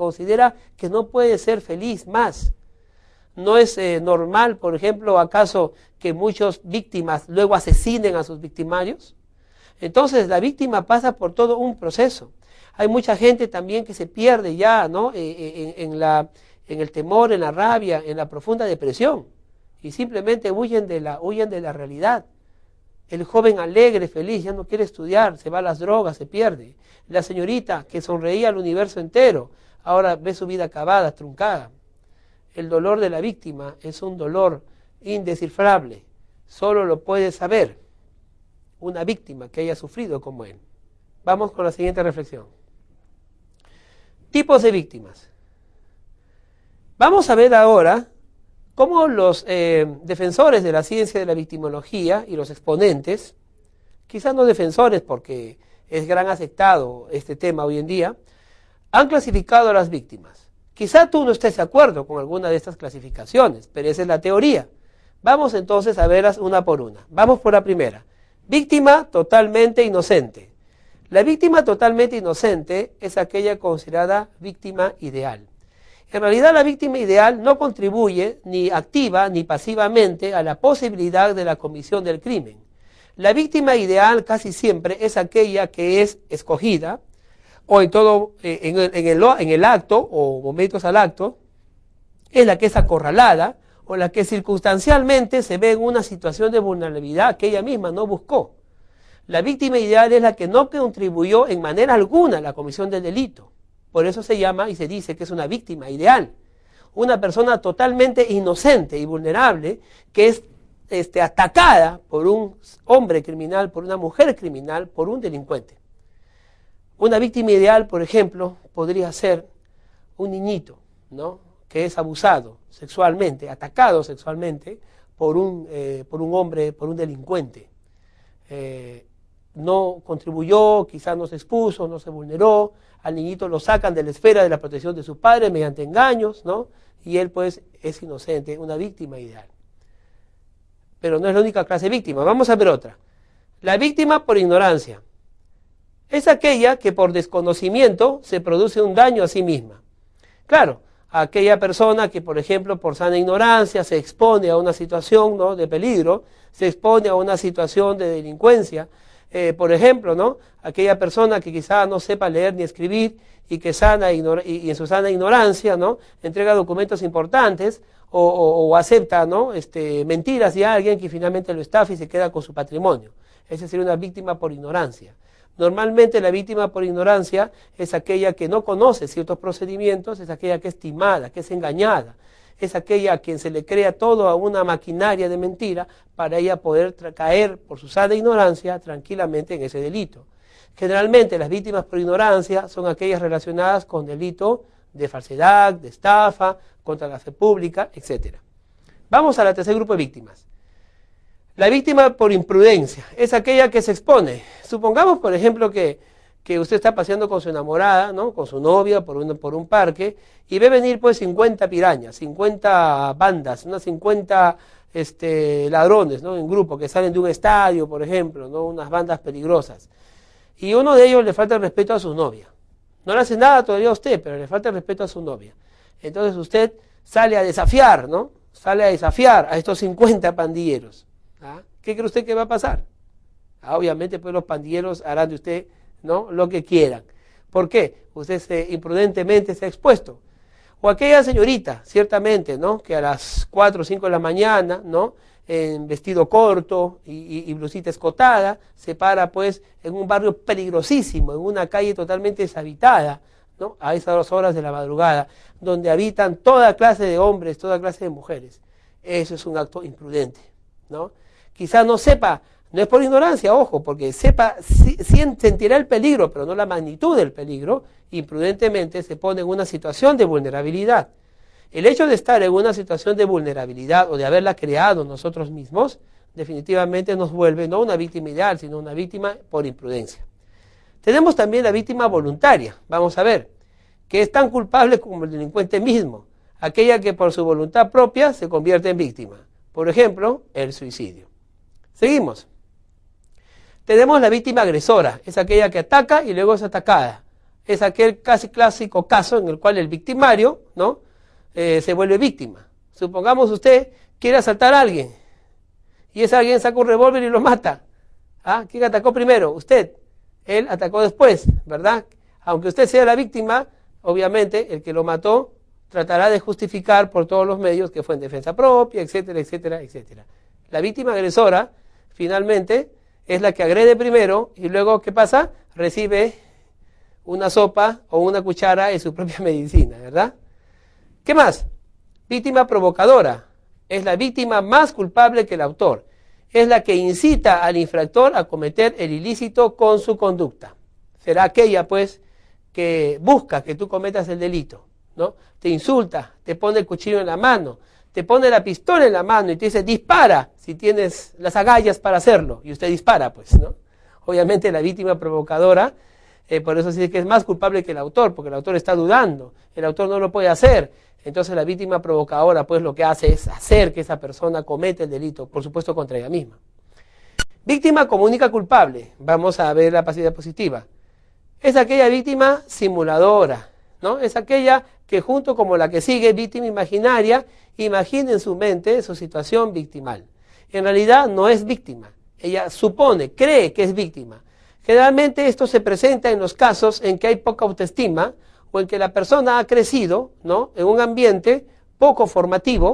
considera que no puede ser feliz más. ¿No es normal, por ejemplo, acaso que muchas víctimas luego asesinen a sus victimarios? Entonces la víctima pasa por todo un proceso. Hay mucha gente también que se pierde ya, ¿no? en el temor, en la rabia, en la profunda depresión, y simplemente huyen de la realidad. El joven alegre, feliz, ya no quiere estudiar, se va a las drogas, se pierde. La señorita que sonreía al universo entero, ahora ve su vida acabada, truncada. El dolor de la víctima es un dolor indescifrable. Solo lo puede saber una víctima que haya sufrido como él. Vamos con la siguiente reflexión. Tipos de víctimas. Vamos a ver ahora cómo los defensores de la ciencia de la victimología y los exponentes, quizás no defensores porque es gran aceptado este tema hoy en día, han clasificado a las víctimas. Quizá tú no estés de acuerdo con alguna de estas clasificaciones, pero esa es la teoría. Vamos entonces a verlas una por una. Vamos por la primera. Víctima totalmente inocente. La víctima totalmente inocente es aquella considerada víctima ideal. En realidad la víctima ideal no contribuye ni activa ni pasivamente a la posibilidad de la comisión del crimen. La víctima ideal casi siempre es aquella que es escogida, o en el acto o momentos al acto, es la que es acorralada o la que circunstancialmente se ve en una situación de vulnerabilidad que ella misma no buscó. La víctima ideal es la que no contribuyó en manera alguna a la comisión del delito. Por eso se llama y se dice que es una víctima ideal. Una persona totalmente inocente y vulnerable que es atacada por un hombre criminal, por una mujer criminal, por un delincuente. Una víctima ideal, por ejemplo, podría ser un niñito, ¿no? Que es abusado sexualmente, atacado sexualmente por un hombre, por un delincuente. No contribuyó, quizás no se expuso, no se vulneró, al niñito lo sacan de la esfera de la protección de su padre mediante engaños, ¿no? Y él pues es inocente, una víctima ideal. Pero no es la única clase de víctima, vamos a ver otra. La víctima por ignorancia. Es aquella que por desconocimiento se produce un daño a sí misma. Claro, aquella persona que, por ejemplo, por sana ignorancia se expone a una situación, ¿no?, de peligro, se expone a una situación de delincuencia. Por ejemplo, ¿no?, aquella persona que quizá no sepa leer ni escribir y que y en su sana ignorancia, ¿no?, entrega documentos importantes o acepta, ¿no?, mentiras de alguien que finalmente lo estafa y se queda con su patrimonio. Esa sería una víctima por ignorancia. Normalmente la víctima por ignorancia es aquella que no conoce ciertos procedimientos, es aquella que es timada, que es engañada, es aquella a quien se le crea todo a una maquinaria de mentira para ella poder caer por su sana ignorancia tranquilamente en ese delito. Generalmente las víctimas por ignorancia son aquellas relacionadas con delito de falsedad, de estafa, contra la fe pública, etc. Vamos al tercer grupo de víctimas. La víctima por imprudencia es aquella que se expone. Supongamos, por ejemplo, que usted está paseando con su enamorada, ¿no?, con su novia por un parque y ve venir pues 50 pirañas, 50 bandas, unas 50 ladrones, ¿no?, en grupo que salen de un estadio, por ejemplo, ¿no?, unas bandas peligrosas. Y uno de ellos le falta el respeto a su novia. No le hace nada todavía a usted, pero le falta el respeto a su novia. Entonces usted sale a desafiar, ¿no?, sale a desafiar a estos 50 pandilleros. ¿Ah? ¿Qué cree usted que va a pasar? Obviamente pues los pandilleros harán de usted, ¿no?, lo que quieran. ¿Por qué? Usted imprudentemente se ha expuesto. O aquella señorita, ciertamente, ¿no?, que a las 4 o 5 de la mañana, ¿no?, en vestido corto y blusita escotada, se para pues en un barrio peligrosísimo, en una calle totalmente deshabitada, ¿no?, a esas horas de la madrugada, donde habitan toda clase de hombres, toda clase de mujeres. Eso es un acto imprudente, ¿no? Quizás no sepa, no es por ignorancia, ojo, porque sentirá el peligro, pero no la magnitud del peligro, imprudentemente se pone en una situación de vulnerabilidad. El hecho de estar en una situación de vulnerabilidad o de haberla creado nosotros mismos, definitivamente nos vuelve no una víctima ideal, sino una víctima por imprudencia. Tenemos también la víctima voluntaria, vamos a ver, que es tan culpable como el delincuente mismo, aquella que por su voluntad propia se convierte en víctima. Por ejemplo, el suicidio. Seguimos. Tenemos la víctima agresora, es aquella que ataca y luego es atacada. es aquel casi clásico caso en el cual el victimario, ¿no? Se vuelve víctima. Supongamos usted quiere asaltar a alguien y ese alguien saca un revólver y lo mata. ¿Ah? ¿Quién atacó primero? Usted. Él atacó después, ¿verdad? Aunque usted sea la víctima, obviamente el que lo mató tratará de justificar por todos los medios que fue en defensa propia, etcétera, etcétera, etcétera. La víctima agresora, finalmente, es la que agrede primero y luego, ¿qué pasa? Recibe una sopa o una cuchara en su propia medicina, ¿verdad? ¿Qué más? Víctima provocadora. Es la víctima más culpable que el autor. Es la que incita al infractor a cometer el ilícito con su conducta. Será aquella, pues, que busca que tú cometas el delito, ¿no? Te insulta, te pone el cuchillo en la mano, te pone la pistola en la mano y te dice, dispara, si tienes las agallas para hacerlo. Y usted dispara, pues, ¿no? Obviamente la víctima provocadora, por eso sí que es más culpable que el autor, porque el autor está dudando, el autor no lo puede hacer. Entonces la víctima provocadora, pues, lo que hace es hacer que esa persona cometa el delito, por supuesto contra ella misma. Víctima comunica culpable. Vamos a ver la pasividad positiva. Es aquella víctima simuladora, ¿no? Es aquella que junto como la que sigue, víctima imaginaria, imagina en su mente su situación victimal. En realidad no es víctima. Ella supone, cree que es víctima. Generalmente esto se presenta en los casos en que hay poca autoestima o en que la persona ha crecido, ¿no? En un ambiente poco formativo.